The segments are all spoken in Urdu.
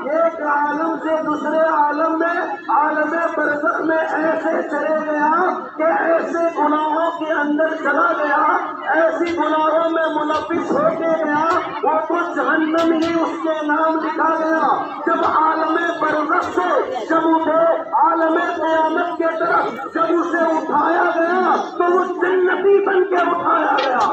ایک عالم سے دوسرے عالم میں عالم برزخ میں ایسے چلے گیا کہ ایسے گناہوں کے اندر چلا گیا، ایسی گناہوں میں ملوث ہو کے گیا وہ تو جہنم ہی اس کے نام لکھا گیا۔ جب عالم برزخ سے جب اٹھے عالم قیامت کے طرف جب اسے اٹھایا گیا تو وہ جنتی بن کے اٹھایا گیا،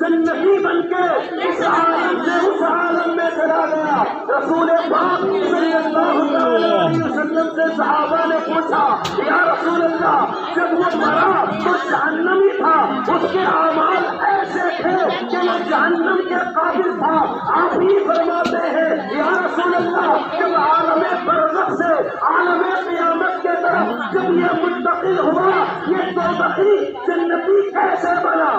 جنتی بن کے اس عالم سے اس عالم میں چلا گیا۔ رسول پاک صلی اللہ علیہ وسلم سے صحابہ نے پوچھا یا رسول اللہ جب وہ مرا تو جہنمی تھا، اس کے اعمال ایسے تھے کہ وہ جہنم کے قابل تھا، آپ ہی فرماتے ہیں یا رسول اللہ جب عالم برزخ سے عالم قیامت کے طرف جب یہ منتقل ہوا یہ دوزخی جنتی کیسے بنا،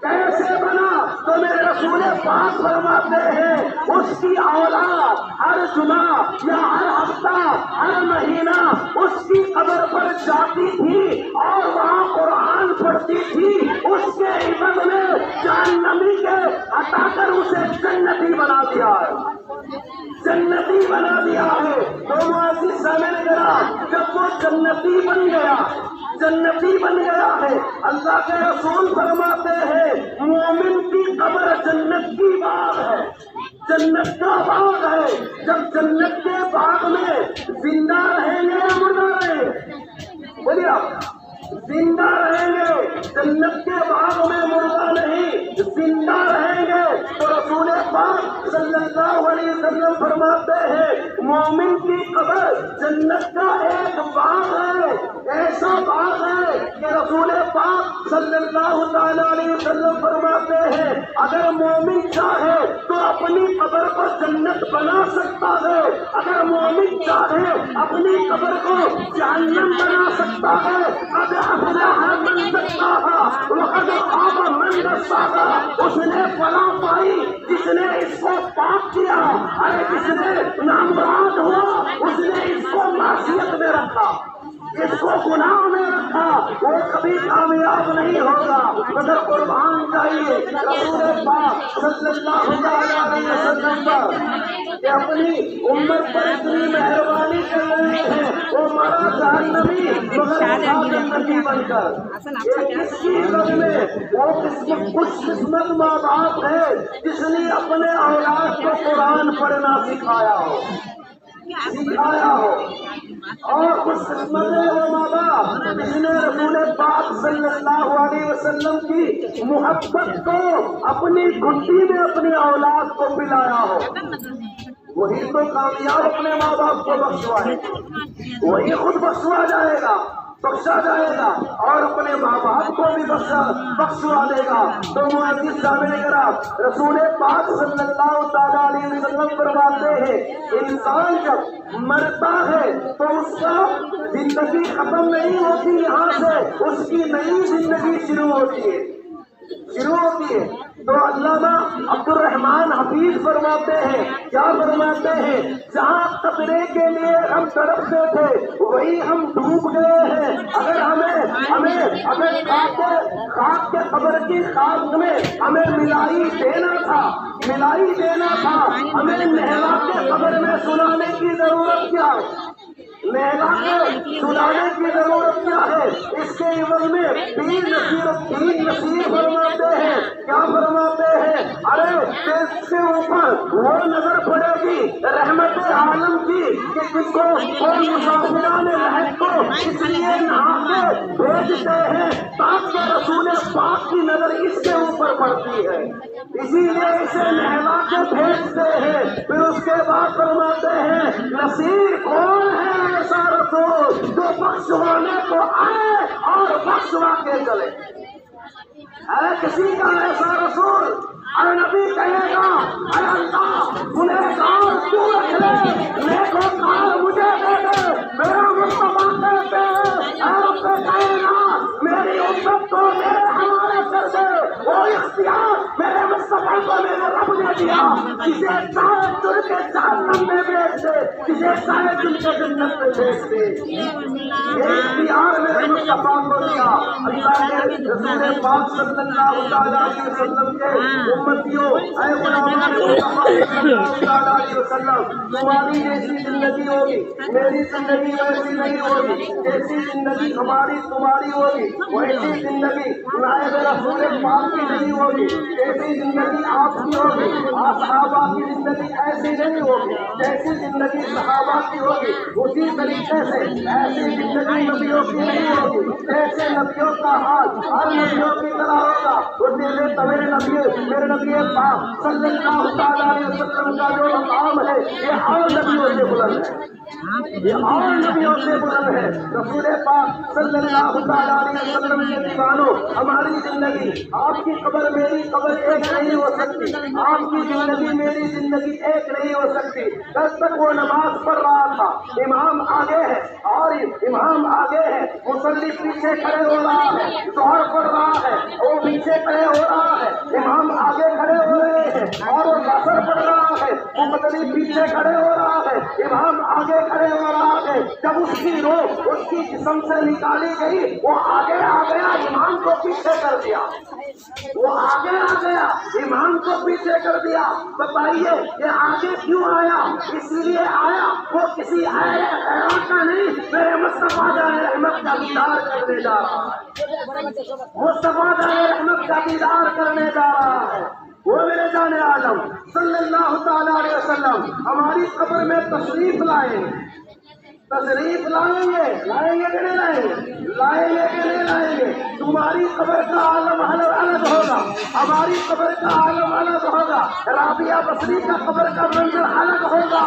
کیسے بنا؟ تو میرے رسول پاک فرماتے ہیں اس کی اولاد ہر جمعہ یا ہر ہفتہ ہر مہینہ اس کی قبر پر جاتی تھی اور وہاں قرآن پڑھتی تھی، اس کے عوض میں جہنمی کے ہٹا کر اسے جنتی بنا دیا ہے، جنتی بنا دیا ہے۔ تو معزز سامعین کرام جب وہ جنتی بن گیا، جنتی بن گیا ہے، اللہ کے رسول فرماتے ہیں مومن کی قبر جنت کی باغ ہے، جنت کا باغ ہے۔ جب جنت کے باغ میں زندہ رہیں گے یا مردہ رہیں گے؟ بولیے آپ، زندہ رہیں گے، جنت کے باغ میں مردہ نہیں، زندہ رہیں گے۔ تو رسول پاک صلی اللہ علیہ وسلم فرماتے ہیں مومن کی قبر جنت کا ایک باغ ہے، ایسا باغ ہے کہ رسول پاک صلی اللہ تعالی علیہ وسلم فرماتے ہیں اگر مومن چاہے تو اپنی قبر کو جنت بنا سکتا ہے، اگر مومن چاہے اپنی قبر کو جہنم بنا سکتا ہے۔ قد افلح من زکاہا وقد خاب من دساہا، اس نے فلاح پائی جس نے اس کو پاک کیا، ارے جس نے نامراد ہوا اس نے اس کو معصیت میں رکھا، اس کو گناہ میں رکھا، وہ کبھی کامیاب نہیں ہوگا۔ مگر قربان چاہیے رسول پاک صلی اللہ علیہ وسلم پر کہ اپنی امت پر اتنی مہربانی کر رہے ہیں، وہ مرا جہنمی مگر جنتی بن کر۔ اس کی عزت میں وہ خوش قسمت ماں باپ ہے جس نے اپنے اولاد کو قرآن پڑھنا سکھایا ہو، سکھایا ہو، اور خوش قسمت ہے وہ ماں باپ جس نے رسول پاک صلی اللہ علیہ وسلم کی محبت کو اپنی گھٹی میں اپنی اولاد کو پلایا ہو۔ وہی تو کامیاب اپنے ماں باپ کو بخشوائے، وہی خود بخشوا جائے گا، بخشا جائے گا اور اپنے ماں باپ کو بھی بخشوا دے گا۔ تو معزز سامعین کرام رسول پاک صلی اللہ تعالی علیہ وسلم فرماتے ہیں انسان جب مرتا ہے تو اس کا زندگی ختم نہیں ہوتی، یہاں سے اس کی نئی زندگی شروع ہوتی ہے، شروع ہوتی ہے۔ تو علامہ عبد الرحمن حفیظ فرماتے ہیں، کیا فرماتے ہیں؟ جہاں قطرے کے لیے ہم تڑپتے تھے وہی ہم ڈوب گئے ہیں۔ اگر ہمیں خاک کے قبر کی خاک میں ہمیں ملائی دینا تھا، ہمیں نہلا کے قبر میں سلانے کی ضرورت کیا ہے؟ نہلا کے سلانے کی ضرورت کیا ہے؟ اس کے عوض میں پیر نصیر فرماتے ہیں، کیا فرماتے ہیں؟ ارے اس سے اوپر وہ نظر پڑے گی رحمت عالم کی کہ کس کو کوئی مسافران لحد کو اس لیے نہا کے بھیجتے ہیں تاکہ رسول پاک کی نظر اس کے اوپر پڑتی ہے، اسی لیے اسے نہلا کے بھیجتے ہیں۔ پھر اس کے بعد فرماتے ہیں نصیر کون ہے؟ ایسا رسول جو بخشوانے کو آئے اور بخشوا کے چلے۔ اے کسی کا ایسا رسول، اے نبی کہے گا اے اللہ گنہگار کیوں رکھ لے، نیکوکار مجھے دے دے، میرا مصطفیٰ کہتے ہیں اے رب کائنات میری امت کو میرے حوالے کر دے۔ وہ اختیار میرے مصطفیٰ کو میرے رب نے دیا، جسے چاہے چن کے جہنم میں بھیج دے، کسے شاید ان کو جنت میں بھیج دے. یہ اختیار میرے مصطفیٰ کو دیا اللہ نے. رسول پاک صلی اللہ تعالیٰ علیہ وسلم کے امتیوں، اے غلامان مصطفیٰ صلی اللہ تعالیٰ علیہ وسلم، تمہاری جیسی زندگی ہوگی میری زندگی ویسی نہیں ہوگی. جیسی زندگی ہماری تمہاری ہوگی ویسی زندگی نائب رسول پاک کی نہیں ہوگی. جیسی زندگی آپ کی ہوگی صحابہ کی زندگی ایسی نہیں ہوگی. جیسی زندگی صحابہ کی ہوگی اسی طریقے سے ایسی زندگی نبیوں کی نہیں ہوگی. جیسے نبیوں کا حال ہر نبیوں کی طرح ہوگا وہ میرے نبی پاک صلی اللہ تعالیٰ علیہ وسلم کا جو مقام ہے یہ اور نبیوں سے بلند ہے. یہ اور نبیوں سے بلند ہے. رسول پاک صلی اللہ تعالیٰ علیہ وسلم کے دیوانوں، ہماری زندگی آپ کی قبر میری قبر ایک نہیں ہو سکتی. آپ کی زندگی میری زندگی ایک نہیں ہو سکتی. جب تک وہ نماز پڑھ رہا تھا امام آگے ہے اور امام آگے ہے، مصلی پیچھے کھڑے ہو رہا ہے، ظہر پڑھ رہا ہے وہ پیچھے کھڑے ہو رہا ہے، امام آگے کھڑے ہو رہے ہیں اور وہ اثر پڑھ رہا ہے، وہ مصلی پیچھے کھڑے ہو رہا ہے، امام آگے کھڑے ہو رہا ہے. جب اس کی روح اس کی جسم سے نکالی گئی وہ آگے آ گیا، امام کو پیچھے کر دیا. وہ آگے آ گیا امام کو پیچھے کر دیا. بتائیے یہ آگے کیوں آیا؟ اس لیے آیا وہ کسی حیران کا نہیں، میرے مصطفیٰ رحمت کا دیدار کرنے جا رہا ہے. مصطفیٰ رحمت کا دیدار کرنے جا رہا ہے. وہ میرے جان عالم صلی اللہ تعالیٰ علیہ وسلم ہماری قبر میں تشریف لائیں گے. تشریف لائیں گے کہ نہیں لائیں گے؟ لائیں گے کہ نہیں لائیں گے؟ تمہاری قبر کا عالم الگ ہوگا، ہماری قبر کا عالم الگ ہوگا. رابعہ بصری کا قبر کا منظر الگ ہوگا.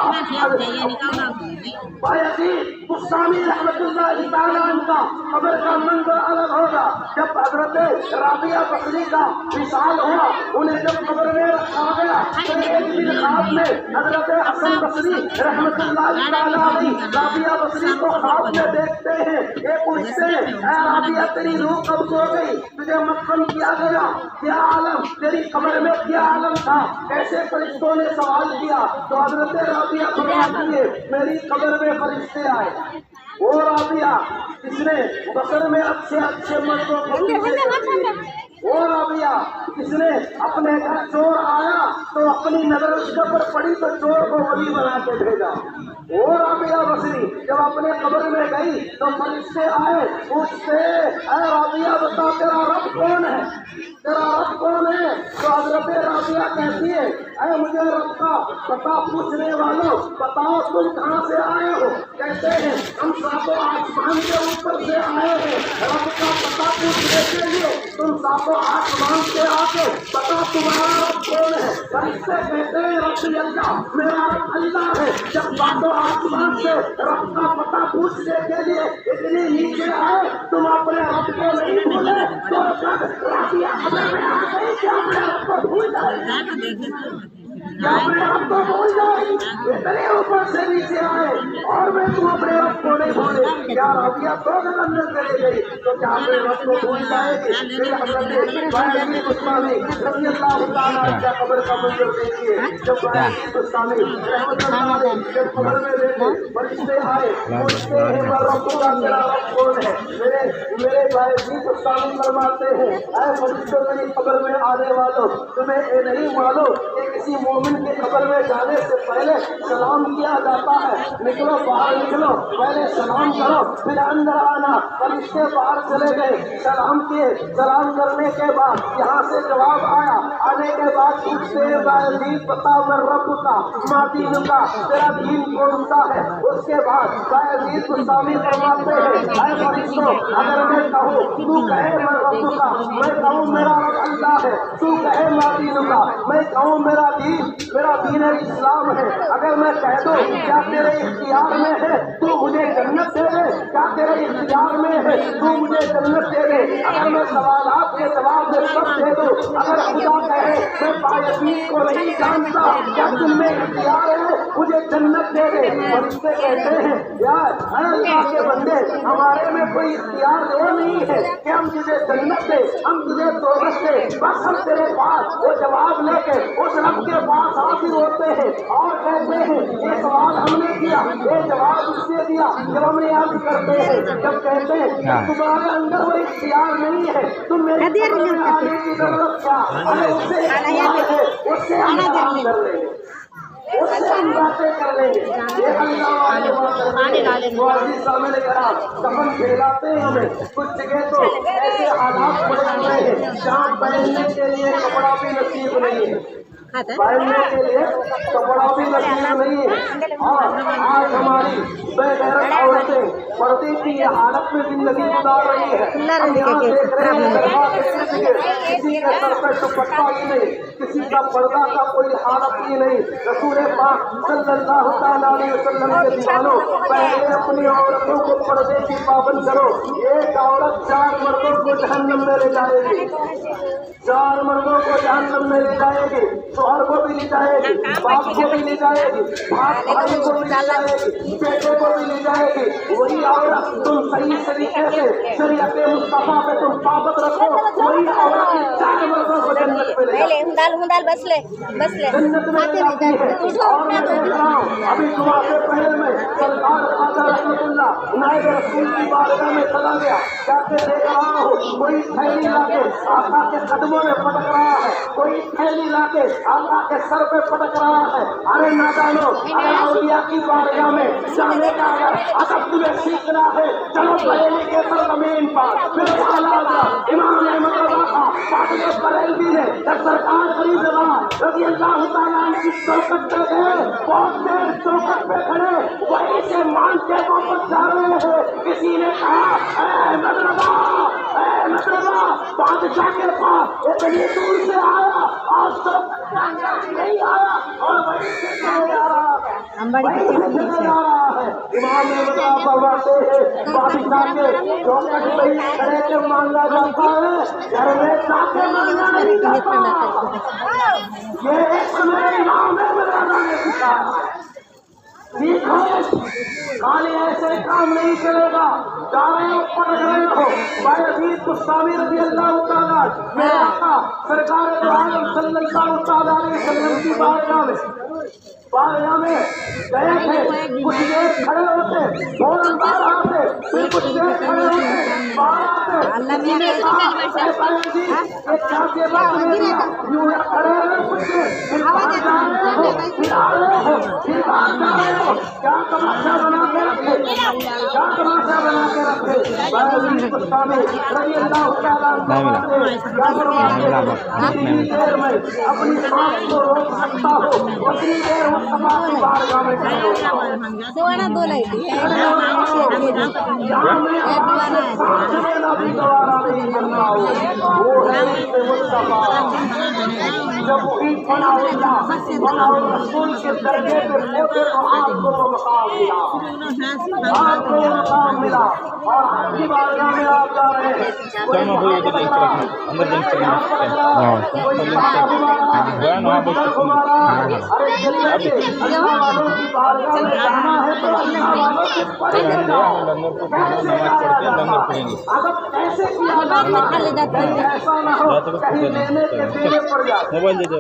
بستانی رحمت اللہ تعالیٰ عنہ کا قبر کا منظر الگ ہوگا. جب حضرت رابعہ بصری کا وصال ہوا انہیں جب قبر میں رکھا گیا تو ایک دن خواب میں حضرت حسن بصری رحمت اللہ تعالیٰ علیہ رابعہ بصری کو خواب میں دیکھتے ہیں. یہ پوچھتے ہیں اے رابعہ تیری روح کب سو گئی؟ تجھے مدفن کیا گیا، کیا عالم تیری قبر میں کیا عالم تھا؟ ایسے فرشتوں نے سوال کیا تو حضرت رابعہ فرماتی ہے میری قبر میں فرشتے آئے. وہ رابعہ جس نے بصر میں اچھے مردوں کو وہ رابعہ جس نے اپنے گھر چور آیا تو اپنی نظر اس کے پر پڑی تو چور کو ولی بنا کے بھیجا. وہ رابعہ بصری جب اپنے قبر میں گئی تو فرشتے آئے پوچھتے اے رابعہ بتا تیرا رب کون ہے؟ تیرا رب کون ہے؟ تو حضرت رابعہ کہتی ہے اے مجھے رب کا پتا پوچھنے والوں بتاؤ تم کہاں سے آئے ہو؟ کہتے ہیں ہم ساتوں آسمان کے اوپر سے آئے ہیں. رب کا پتا پوچھنے کے لیے تم ساتوں آسمان سے آ کے بتا تمہارا رب کون ہے؟ فرشتے کہتے ہیں رب اللہ، میرا رب اللہ ہے. جب ساتوں آسمان سے رب کا پتا پوچھنے کے لیے اتنی نیچے آئے تم اپنے رب کو نہیں بھولے تو رابعہ خبر میں آ گئی کہ اپنے رب کو بھول جائے، اپنے آپ کو بھول جائے. اتنے اوپر سے نیچے آئے اور میں تم اپنے رب کو نہیں بھولے. کیا رابعہ تو اگر اندر چلے گئی تو کیا اپنے رب کو بھول جائے گی؟ پھر حضرت بائزید بستامی رضی اللہ تعالیٰ عنہ قبر کا منظر دیکھیے. جب بائزید بستامی رحمت اللہ علیہ جب قبر میں بیٹھے فرشتے آئے پوچھتے ہیں رب کا تیرا رب کون ہے؟ میرے بائزید بستامی فرماتے ہیں اے فرشتوں میری قبر میں آنے والوں تمہیں یہ نہیں معلوم کہ کسی مومن کے قبر میں جانے سے پہلے سلام کیا جاتا ہے؟ نکلو باہر نکلو، پہلے سلام کرو پھر اندر آنا. فرشتے باہر چلے گئے، سلام کیے. سلام کرنے کے بعد یہاں سے جواب آیا. آنے کے بعد پوچھتے ہیں بائزید بتا میں رب کا ماں دین کا تیرا دین کون سا ہے؟ اس کے بعد بائزید بستامی فرماتے ہیں اے فرشتوں اگر میں کہوں تو کہے میں رب کا، میں کہوں میرا رب اللہ ہے، تو کہے ماں دین کا، میں کہوں میرا دین اسلام ہے. اگر میں کہہ دوں کیا تیرے اختیار میں ہے تو مجھے جنت دے دے، کیا تیرے اختیار میں ہے تو مجھے جنت دے دے. اگر میں سوالات کے جواب میں سب دے دوں، اگر خدا کہے میں بایزید کو نہیں جانتا، کیا تم میں اختیار ہے مجھے مجھے جنت دے دے. فرشتے کہتے ہیں یار اے اللہ کے بندے ہمارے میں کوئی اختیار وہ نہیں ہے کہ ہم تجھے جنت دے ہم تجھے دوزخ دے. بس ہم تیرے پاس وہ جواب لے کے اس رب کے پاس حاضر ہوتے ہیں اور کہتے ہیں یہ سوال ہم نے کیا یہ جواب اس نے دیا. جب ہم نے یاد کرتے ہیں جب کہتے ہیں تمہارے اندر وہ اختیار نہیں ہے تم میرے قبر میں آنے کی ضرورت کیا. ہمیں اس سے اختیار ہے اس سے ہم کام کر لیں گے اس سے ہم باتیں کر لیں گے. یہ اللہ والے معزز سامنے کرام کفن پھیلاتے ہیں ہمیں کچھ جگہ تو ایسے حالات پڑے ہوئے ہیں جہاں پہننے کے لیے کپڑا بھی نصیب نہیں ہے پہننے کے لیے کپڑا بھی نصیب نہیں ہے. اور آج ہماری بے غیرت عورتیں پردے کی یہ حالت میں زندگی گزار رہی ہے. ہم یہاں دیکھ رہے ہیں دربار کسی کے سر پہ دوپٹہ ہی نہیں کسی کا پردہ کا کوئی حالت ہی نہیں. رسول پاک صلی اللہ تعالیٰ علیہ وسلم کے دیوانوں پہلے اپنی عورتوں کو پردے کی پابند کرو. ایک عورت 4 مردوں کو جہنم میں لے جائے گی 4 مردوں کو جہنم میں لے جائے گی. شوہر کو بھی لے جائے گی باپ کو بھی لے جائے گی بھائی کو بھی لے جائے گی بیٹے کو بھی لے جائے گی. وہی عورت تم صحیح طریقے سے شریعت مصطفیٰ پہ تم پابند رکھو وہی عورت 4 مردوں کو جنت میں لے جائے گی جنت میں لے جاتی ہے. اور میں دیکھ رہا ہوں ابھی جمعہ سے پہلے میں سرکار خواجہ رحمت اللہ نائب رسول کی بارگاہ میں چلا گیا جا کے دیکھ رہا ہوں کوئی تھیلی لا کے آقا کے قدموں میں پٹک رہا ہے کوئی تھیلی لا کے آقا کے سر پہ پٹک رہا ہے. ارے نادانو اگر اولیاء کی بارگاہ میں جانے کا ادب تمہیں سیکھنا ہے چلو بریلی کے سرزمین پر پھر امام احمد رضا تھا پاٹل بریلوی نے جب سرکار غریب رضا رضی اللہ تعالیٰ عنہ کی چوکٹ پہ گئے بہت دیر چوکٹ پہ کھڑے وہیں سے مان کے واپس جا رہے ہیں. کسی نے کہا اے احمد رضا بادشاہ کے پاس اتنی دور سے آیا اور سب نہیں آیا اور وہیں سے چلے جا رہا ہے امام احمد رضا فرماتے ہیں بادشاہ کے چوکٹ پہ ہی کھڑے کے مانگا جاتا ہے گھر میں جا کے مانگا نہیں جاتا. یہ ایک امام احمد رضا نے سکھایا. خالی ایسے کام نہیں چلے گا جا رہے ہو پڑھ رہے ہو. بھائی عزیز گستاوی رضی اللہ تعالیٰ سرکار دو عالم صلی اللہ تعالیٰ علیہ وسلم کی بارگاہ میں گئے تھے کچھ دیر کھڑے ہوتے فوراً باہر آتے پھر کچھ دیر کھڑے ہوتے باہر آتے یوں کھڑے ہوئے کچھ دیر پھر باہر جا رہے ہو پھر آ رہے ہو پھر باہر جا رہے ہو. کیا تماشا بنا کے رکھے کیا تماشا بنا کے رکھے. بھائی گستاوی رضی اللہ تعالیٰ کیا فرماتے جتنی دیر میں اپنی سانس کو روک سکتا ہو اتنی دیر مصطفیٰ کی بارگاہ میں کھڑے ہوتا ہوں. جہاں میں سانس لینا بھی گوارا نہیں کرتا ہوں وہ ہے مصطفیٰ. جب وہی بنا رسول کے درجے پہ پہنچے تو آپ کو وہ مقام ملا آپ کو وہ مقام ملا اور آپ کی بارگاہ میں آپ جا رہے ہیں. موبائل دے دو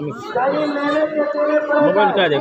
موبائل کا